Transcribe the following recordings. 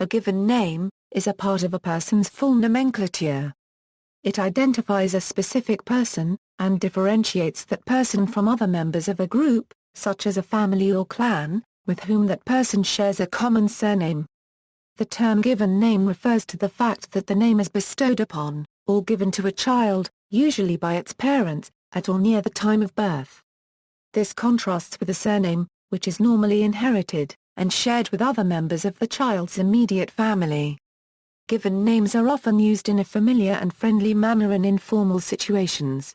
a given name, is a part of a person's full nomenclature. It identifies a specific person, and differentiates that person from other members of a group, such as a family or clan, with whom that person shares a common surname. The term given name refers to the fact that the name is bestowed upon, or given to a child, usually by its parents, at or near the time of birth. This contrasts with a surname, which is normally inherited, and shared with other members of the child's immediate family. Given names are often used in a familiar and friendly manner in informal situations.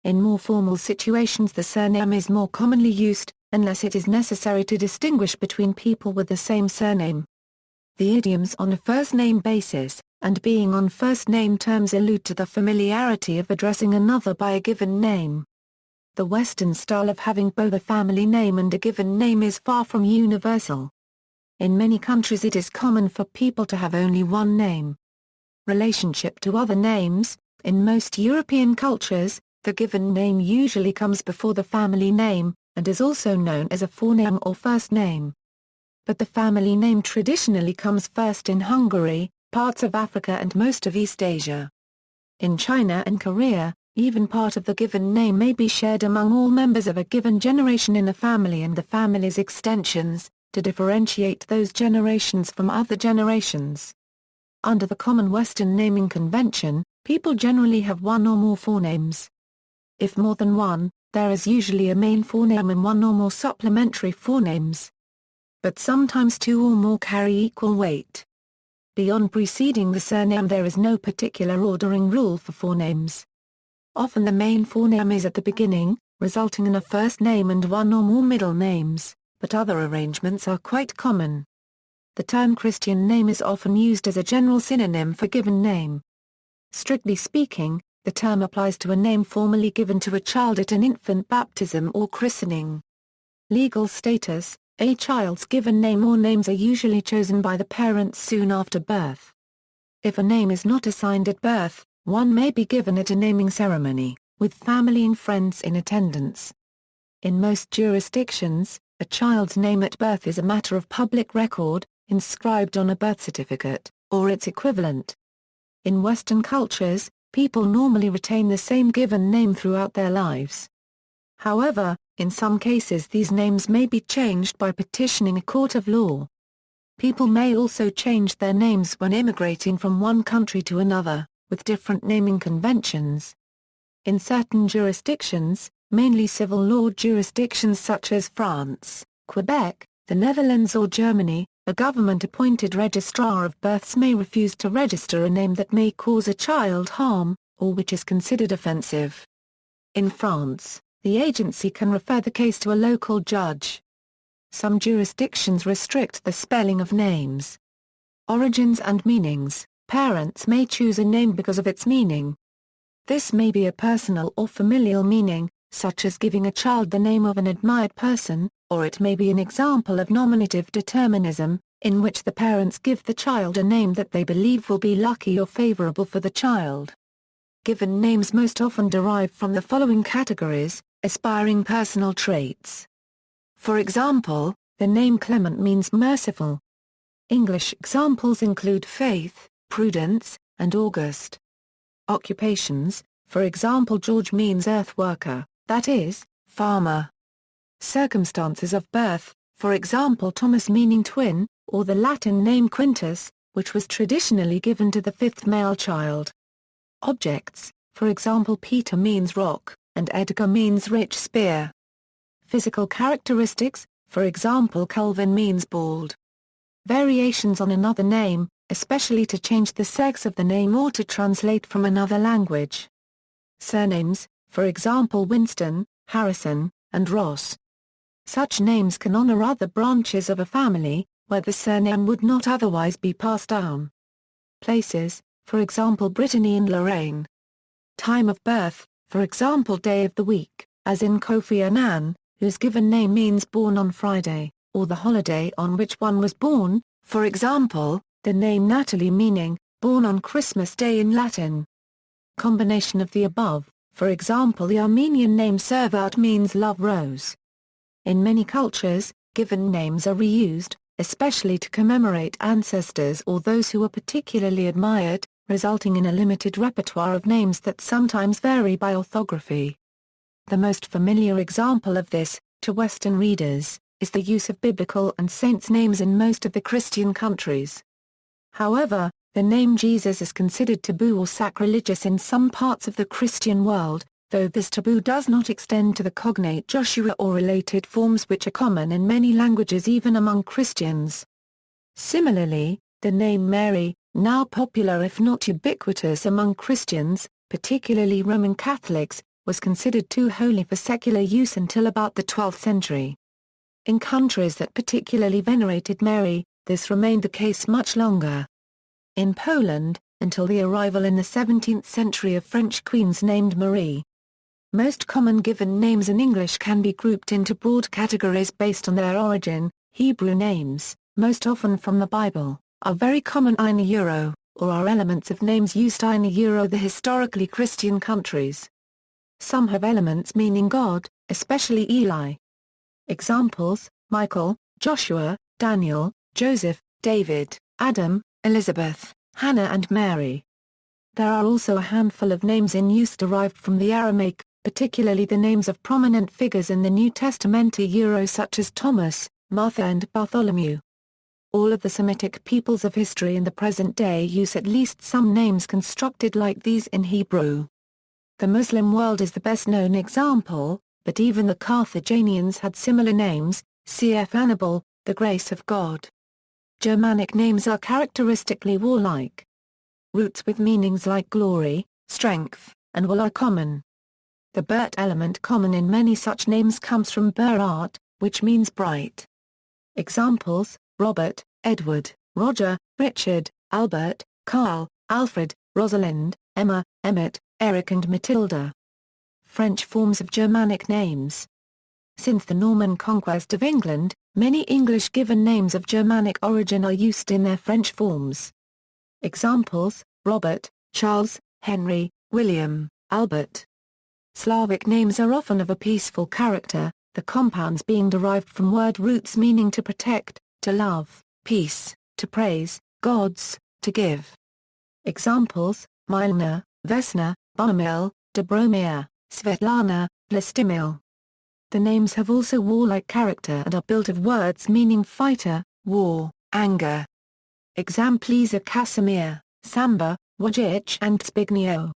In more formal situations the surname is more commonly used, unless it is necessary to distinguish between people with the same surname. The idioms on a first-name basis, and being on first-name terms allude to the familiarity of addressing another by a given name. The Western style of having both a family name and a given name is far from universal. In many countries it is common for people to have only one name. Relationship to other names: in most European cultures, the given name usually comes before the family name, and is also known as a forename or first name. But the family name traditionally comes first in Hungary, parts of Africa and most of East Asia. In China and Korea, even part of the given name may be shared among all members of a given generation in a family and the family's extensions, to differentiate those generations from other generations. Under the common Western naming convention, people generally have one or more forenames. If more than one, there is usually a main forename and one or more supplementary forenames. But sometimes two or more carry equal weight. Beyond preceding the surname there is no particular ordering rule for forenames. Often the main forename is at the beginning, resulting in a first name and one or more middle names, but other arrangements are quite common. The term Christian name is often used as a general synonym for given name. Strictly speaking, the term applies to a name formally given to a child at an infant baptism or christening. Legal status: a child's given name or names are usually chosen by the parents soon after birth. If a name is not assigned at birth, one may be given at a naming ceremony, with family and friends in attendance. In most jurisdictions, a child's name at birth is a matter of public record, inscribed on a birth certificate, or its equivalent. In Western cultures, people normally retain the same given name throughout their lives. However, in some cases these names may be changed by petitioning a court of law. People may also change their names when immigrating from one country to another, with different naming conventions. In certain jurisdictions, mainly civil law jurisdictions such as France, Quebec, the Netherlands or Germany, a government-appointed registrar of births may refuse to register a name that may cause a child harm, or which is considered offensive. In France, the agency can refer the case to a local judge. Some jurisdictions restrict the spelling of names. Origins and meanings: parents may choose a name because of its meaning. This may be a personal or familial meaning, such as giving a child the name of an admired person, or it may be an example of nominative determinism, in which the parents give the child a name that they believe will be lucky or favorable for the child. Given names most often derive from the following categories: aspiring personal traits. For example, the name Clement means merciful. English examples include Faith, Prudence, and August. Occupations: for example, George means earth worker, that is, farmer. Circumstances of birth: for example, Thomas meaning twin, or the Latin name Quintus, which was traditionally given to the fifth male child. Objects: for example, Peter means rock, and Edgar means rich spear. Physical characteristics: for example, Calvin means bald. Variations on another name, especially to change the sex of the name or to translate from another language. Surnames: for example, Winston, Harrison, and Ross. Such names can honor other branches of a family, where the surname would not otherwise be passed down. Places: for example, Brittany and Lorraine. Time of birth: for example, day of the week, as in Kofi Annan, whose given name means born on Friday, or the holiday on which one was born, for example, the name Natalie meaning, born on Christmas Day in Latin. Combination of the above: for example, the Armenian name Servat means love rose. In many cultures, given names are reused, especially to commemorate ancestors or those who were particularly admired, resulting in a limited repertoire of names that sometimes vary by orthography. The most familiar example of this, to Western readers, is the use of biblical and saints' names in most of the Christian countries. However, the name Jesus is considered taboo or sacrilegious in some parts of the Christian world, though this taboo does not extend to the cognate Joshua or related forms which are common in many languages even among Christians. Similarly, the name Mary, now popular if not ubiquitous among Christians, particularly Roman Catholics, was considered too holy for secular use until about the 12th century. In countries that particularly venerated Mary, this remained the case much longer. In Poland, until the arrival in the 17th century of French queens named Marie. Most common given names in English can be grouped into broad categories based on their origin. Hebrew names, most often from the Bible, are very common in Euro, or are elements of names used in Euro the historically Christian countries. Some have elements meaning God, especially Eli. Examples: Michael, Joshua, Daniel, Joseph, David, Adam, Elizabeth, Hannah and Mary. There are also a handful of names in use derived from the Aramaic, particularly the names of prominent figures in the New Testament Euro such as Thomas, Martha and Bartholomew. All of the Semitic peoples of history in the present day use at least some names constructed like these in Hebrew. The Muslim world is the best known example, but even the Carthaginians had similar names, cf. Hannibal, the grace of God. Germanic names are characteristically warlike. Roots with meanings like glory, strength, and will are common. The Bert element common in many such names comes from Berat, which means bright. Examples: Robert, Edward, Roger, Richard, Albert, Carl, Alfred, Rosalind, Emma, Emmett, Eric and Matilda. French forms of Germanic names. Since the Norman conquest of England, many English given names of Germanic origin are used in their French forms. Examples: Robert, Charles, Henry, William, Albert. Slavic names are often of a peaceful character, the compounds being derived from word roots meaning to protect, to love, peace, to praise, gods, to give. Examples: Milna, Vesna, Bonomil, Dobromir, Svetlana, Vlastimil. The names have also warlike character and are built of words meaning fighter, war, anger. Examples are Casimir, Samba, Wojciech and Zbigniew.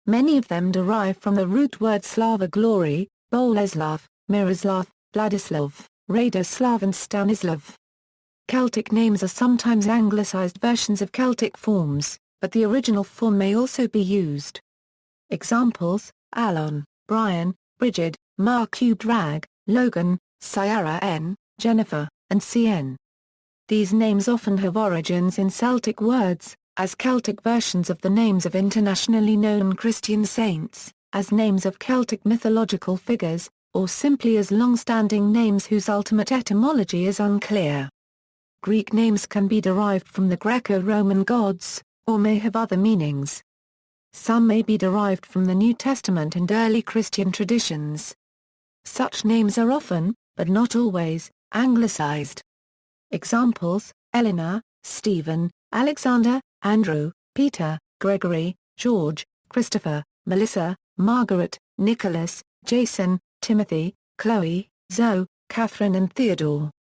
Many of them derive from the root word Slava glory, Boleslav, Miroslav, Vladislav, Radoslav and Stanislav. Celtic names are sometimes anglicized versions of Celtic forms, but the original form may also be used. Examples: Alon, Brian, Brigid, Marcubed Rag, Logan, Ciara N, Jennifer, and Cn. These names often have origins in Celtic words, as Celtic versions of the names of internationally known Christian saints, as names of Celtic mythological figures, or simply as long-standing names whose ultimate etymology is unclear. Greek names can be derived from the Greco-Roman gods, or may have other meanings. Some may be derived from the New Testament and early Christian traditions. Such names are often, but not always, anglicized. Examples: Eleanor, Stephen, Alexander, Andrew, Peter, Gregory, George, Christopher, Melissa, Margaret, Nicholas, Jason, Timothy, Chloe, Zoe, Catherine and Theodore.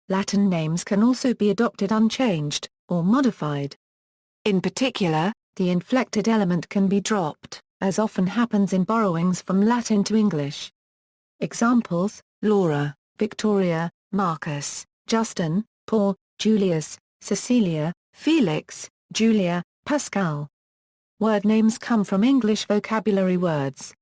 Latin names can also be adopted unchanged, or modified. In particular, the inflected element can be dropped, as often happens in borrowings from Latin to English. Examples: Laura, Victoria, Marcus, Justin, Paul, Julius, Cecilia, Felix, Julia, Pascal. Word names come from English vocabulary words.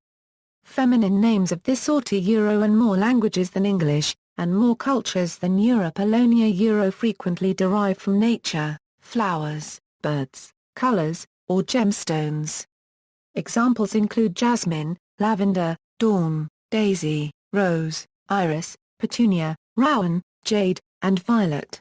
Feminine names of this sort are Euro and more languages than English, and more cultures than Europe. Alonia Euro frequently derive from nature, flowers, birds, colors, or gemstones. Examples include jasmine, lavender, dawn, daisy, rose, iris, petunia, rowan, jade, and violet.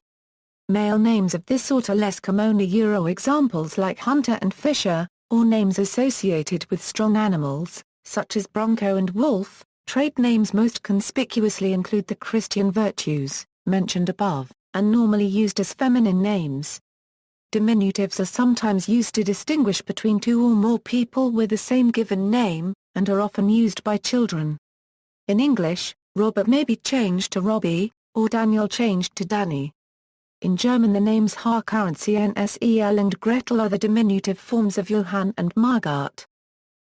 Male names of this sort are less common. Euro examples like hunter and fisher, or names associated with strong animals, such as bronco and wolf. Trait names most conspicuously include the Christian virtues, mentioned above. and normally used as feminine names. Diminutives are sometimes used to distinguish between two or more people with the same given name, and are often used by children. In English, Robert may be changed to Robbie, or Daniel changed to Danny. In German, the names Hansel and Gretel are the diminutive forms of Johann and Margard.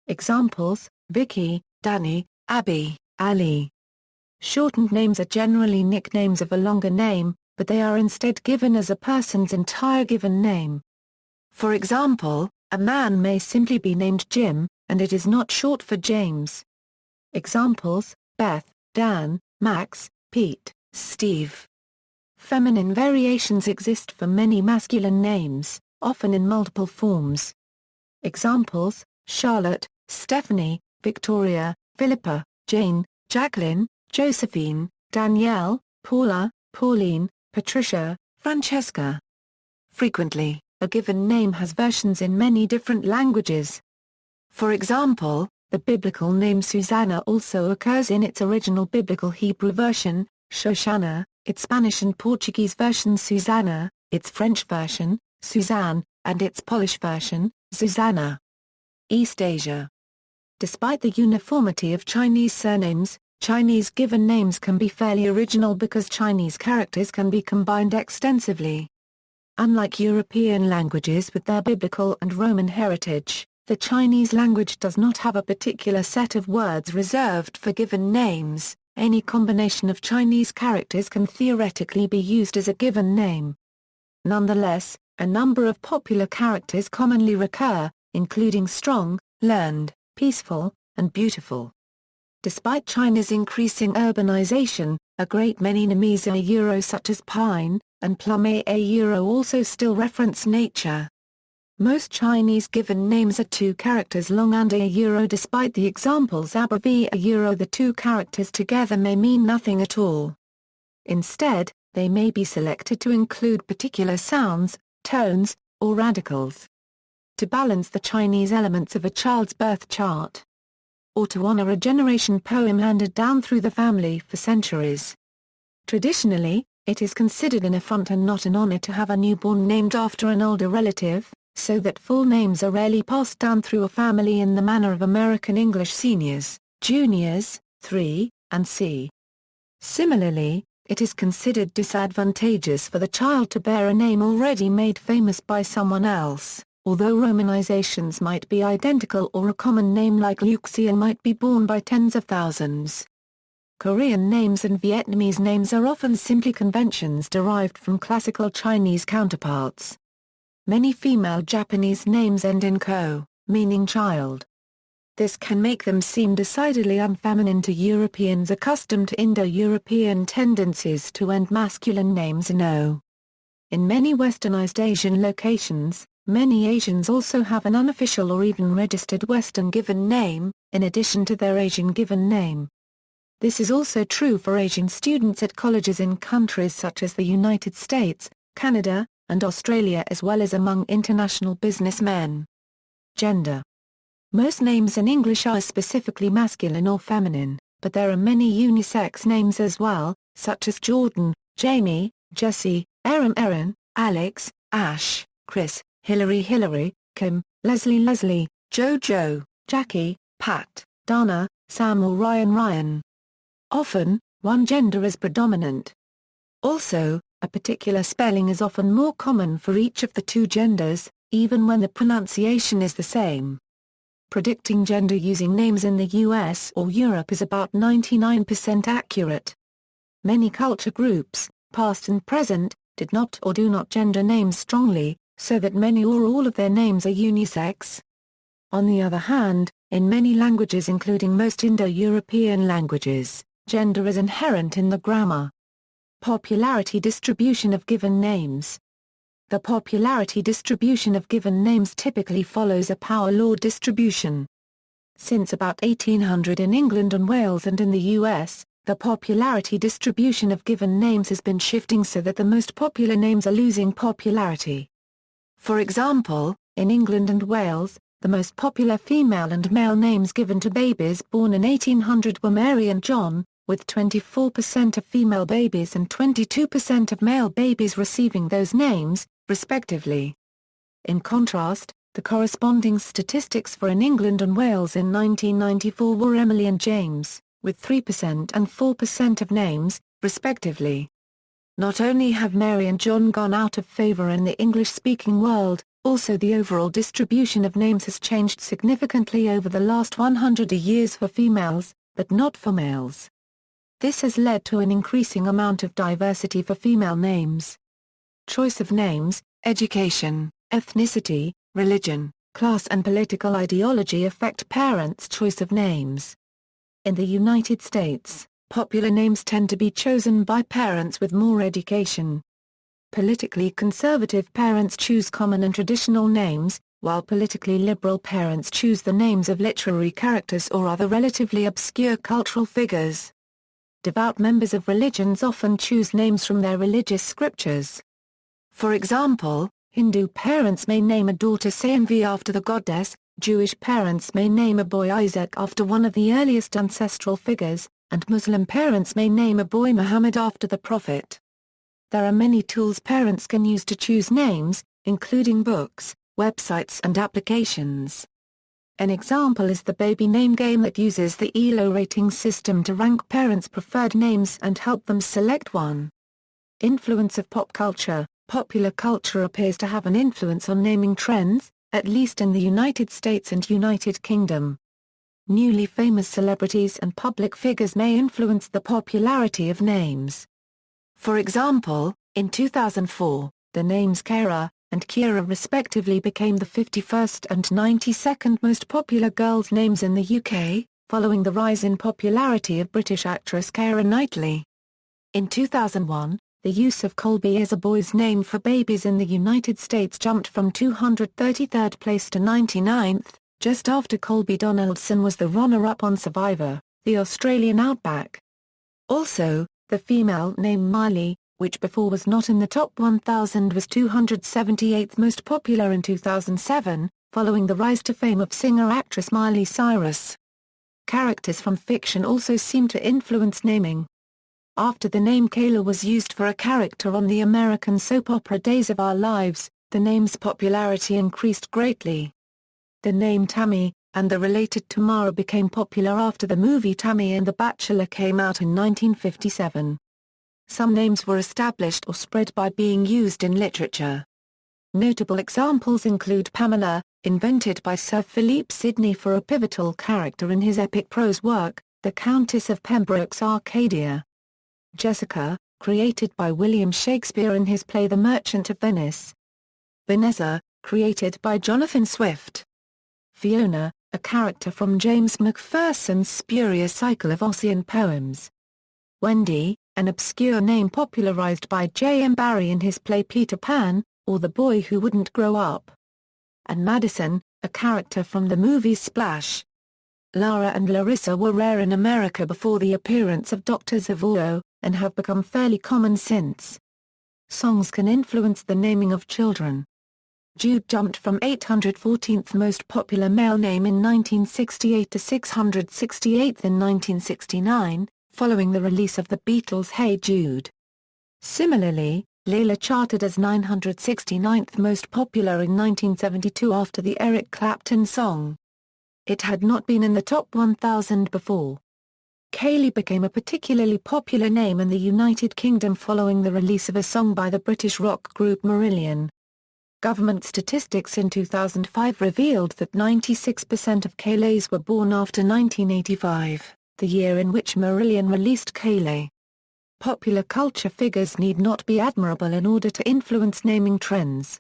Examples: Vicky, Danny, Abby, Ali. Shortened names are generally nicknames of a longer name, but they are instead given as a person's entire given name. For example, a man may simply be named Jim, and it is not short for James. Examples: Beth, Dan, Max, Pete, Steve. Feminine variations exist for many masculine names, often in multiple forms. Examples: Charlotte, Stephanie, Victoria, Philippa, Jane, Jacqueline, Josephine, Danielle, Paula, Pauline, Patricia, Francesca. Frequently, a given name has versions in many different languages. For example, the biblical name Susanna also occurs in its original biblical Hebrew version, Shoshana, its Spanish and Portuguese version Susanna, its French version, Suzanne, and its Polish version, Zuzanna. East Asia. Despite the uniformity of Chinese surnames, Chinese given names can be fairly original because Chinese characters can be combined extensively. Unlike European languages with their biblical and Roman heritage, the Chinese language does not have a particular set of words reserved for given names. Any combination of Chinese characters can theoretically be used as a given name. Nonetheless, a number of popular characters commonly recur, including strong, learned, peaceful, and beautiful. Despite China's increasing urbanization, a great many names such as pine and plum also still reference nature. Most Chinese given names are two characters long and despite the examples the two characters together may mean nothing at all. Instead, they may be selected to include particular sounds, tones, or radicals. To balance the Chinese elements of a child's birth chart. Or to honor a generation poem handed down through the family for centuries. Traditionally, it is considered an affront and not an honor to have a newborn named after an older relative, so that full names are rarely passed down through a family in the manner of American English seniors, juniors, 3, and C. Similarly, it is considered disadvantageous for the child to bear a name already made famous by someone else, although romanizations might be identical or a common name like Luxian might be borne by tens of thousands. Korean names and Vietnamese names are often simply conventions derived from classical Chinese counterparts. Many female Japanese names end in ko, meaning child. This can make them seem decidedly unfeminine to Europeans accustomed to Indo-European tendencies to end masculine names in o. In many westernized Asian locations, many Asians also have an unofficial or even registered Western given name, in addition to their Asian given name. This is also true for Asian students at colleges in countries such as the United States, Canada, and Australia as well as among international businessmen. Gender. Most names in English are specifically masculine or feminine, but there are many unisex names as well, such as Jordan, Jamie, Jesse, Erin, Alex, Ash, Chris, Hillary, Kim, Leslie, Joe, Jackie, Pat, Dana, Sam or Ryan. Often, one gender is predominant. Also, a particular spelling is often more common for each of the two genders, even when the pronunciation is the same. Predicting gender using names in the US or Europe is about 99% accurate. Many culture groups, past and present, did not or do not gender names strongly, so that many or all of their names are unisex. On the other hand, in many languages including most Indo-European languages, gender is inherent in the grammar. Popularity distribution of given names. The popularity distribution of given names typically follows a power law distribution. Since about 1800 in England and Wales and in the US, the popularity distribution of given names has been shifting so that the most popular names are losing popularity. For example, in England and Wales, the most popular female and male names given to babies born in 1800 were Mary and John, with 24% of female babies and 22% of male babies receiving those names, respectively. In contrast, the corresponding statistics for in England and Wales in 1994 were Emily and James, with 3% and 4% of names, respectively. Not only have Mary and John gone out of favour in the English-speaking world, also the overall distribution of names has changed significantly over the last 100 years for females, but not for males. This has led to an increasing amount of diversity for female names. Choice of names, education, ethnicity, religion, class and political ideology affect parents' choice of names. In the United States, popular names tend to be chosen by parents with more education. Politically conservative parents choose common and traditional names, while politically liberal parents choose the names of literary characters or other relatively obscure cultural figures. Devout members of religions often choose names from their religious scriptures. For example, Hindu parents may name a daughter Sayanvi after the goddess, Jewish parents may name a boy Isaac after one of the earliest ancestral figures, and Muslim parents may name a boy Muhammad after the prophet. There are many tools parents can use to choose names, including books, websites and applications. An example is the baby name game that uses the ELO rating system to rank parents' preferred names and help them select one. Influence of pop culture. Popular culture appears to have an influence on naming trends, at least in the United States and United Kingdom. Newly famous celebrities and public figures may influence the popularity of names. For example, in 2004, the names Kara and Kira respectively became the 51st and 92nd most popular girls' names in the UK, following the rise in popularity of British actress Keira Knightley. In 2001, the use of Colby as a boy's name for babies in the United States jumped from 233rd place to 99th, just after Colby Donaldson was the runner-up on Survivor, the Australian Outback. Also, the female name Miley, which before was not in the top 1,000, was 278th most popular in 2007, following the rise to fame of singer-actress Miley Cyrus. Characters from fiction also seem to influence naming. After the name Kayla was used for a character on the American soap opera Days of Our Lives, the name's popularity increased greatly. The name Tammy, and the related Tamara became popular after the movie Tammy and the Bachelor came out in 1957. Some names were established or spread by being used in literature. Notable examples include Pamela, invented by Sir Philip Sidney for a pivotal character in his epic prose work, The Countess of Pembroke's Arcadia. Jessica, created by William Shakespeare in his play The Merchant of Venice. Vanessa, created by Jonathan Swift. Fiona, a character from James Macpherson's spurious cycle of Ossian poems. Wendy, an obscure name popularized by J. M. Barrie in his play Peter Pan, or The Boy Who Wouldn't Grow Up. And Madison, a character from the movie Splash. Lara and Larissa were rare in America before the appearance of Dr. Zhivago, and have become fairly common since. Songs can influence the naming of children. Jude jumped from 814th most popular male name in 1968 to 668th in 1969, following the release of the Beatles' Hey Jude. Similarly, Layla charted as 969th most popular in 1972 after the Eric Clapton song. It had not been in the top 1,000 before. Kaylee became a particularly popular name in the United Kingdom following the release of a song by the British rock group Marillion. Government statistics in 2005 revealed that 96% of Kayleys were born after 1985, the year in which Marillion released Kayley. Popular culture figures need not be admirable in order to influence naming trends.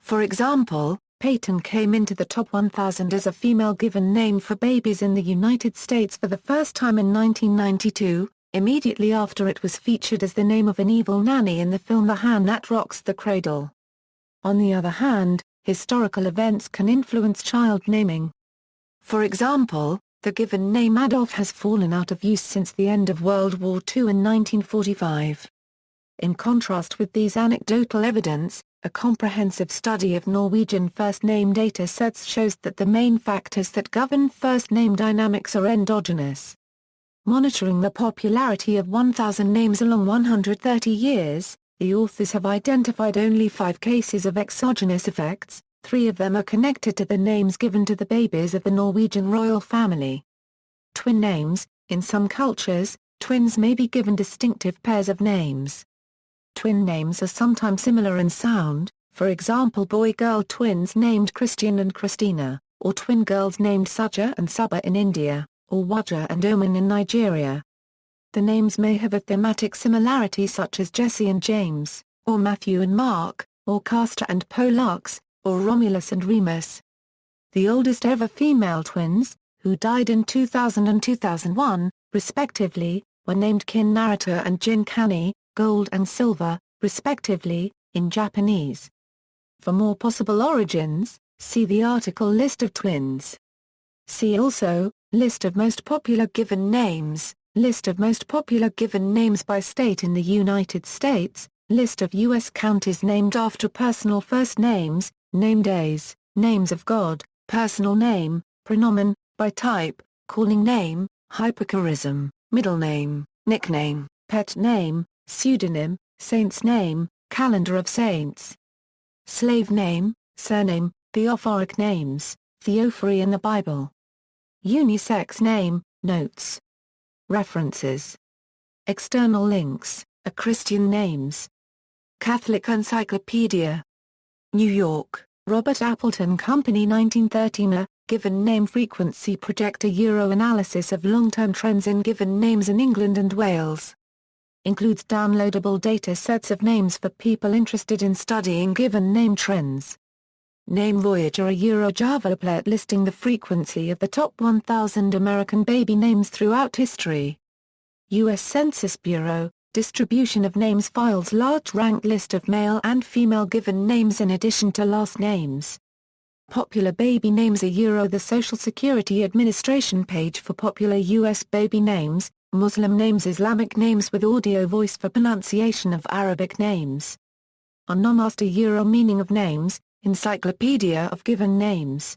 For example, Peyton came into the top 1,000 as a female given name for babies in the United States for the first time in 1992, immediately after it was featured as the name of an evil nanny in the film The Hand That Rocks the Cradle. On the other hand, historical events can influence child naming. For example, the given name Adolf has fallen out of use since the end of World War II in 1945. In contrast with these anecdotal evidence, a comprehensive study of Norwegian first name data sets shows that the main factors that govern first name dynamics are endogenous. monitoring the popularity of 1,000 names along 130 years, the authors have identified only 5 cases of exogenous effects. 3 of them are connected to the names given to the babies of the Norwegian royal family. Twin names. In some cultures, twins may be given distinctive pairs of names. Twin names are sometimes similar in sound, for example boy-girl twins named Christian and Christina, or twin girls named Suja and Suba in India, or Waja and Oman in Nigeria. The names may have a thematic similarity such as Jesse and James, or Matthew and Mark, or Castor and Pollux, or Romulus and Remus. The oldest ever female twins, who died in 2000 and 2001, respectively, were named Kin Narita and Jin Kani, gold and silver, respectively, in Japanese. For more possible origins, see the article List of twins. See also, List of most popular given names, List of most popular given names by state in the United States, List of U.S. counties named after personal first names, name days, names of God, personal name, pronomen, by type, calling name, hyperchorism, middle name, nickname, pet name, pseudonym, saint's name, calendar of saints. Slave name, surname, theophoric names, theophary in the Bible. Unisex name, notes. References. External links, A Christian Names. Catholic Encyclopedia. New York, Robert Appleton Company 1913. A Given Name Frequency Projector Analysis of Long-Term Trends in Given Names in England and Wales. Includes downloadable data sets of names for people interested in studying given name trends. Name Voyager a Java applet listing the frequency of the top 1,000 American baby names throughout history. U.S. Census Bureau, distribution of names files large ranked list of male and female given names in addition to last names. Popular baby names the Social Security Administration page for popular U.S. baby names, Muslim names Islamic names with audio voice for pronunciation of Arabic names. Onomaster meaning of names, Encyclopedia of Given Names.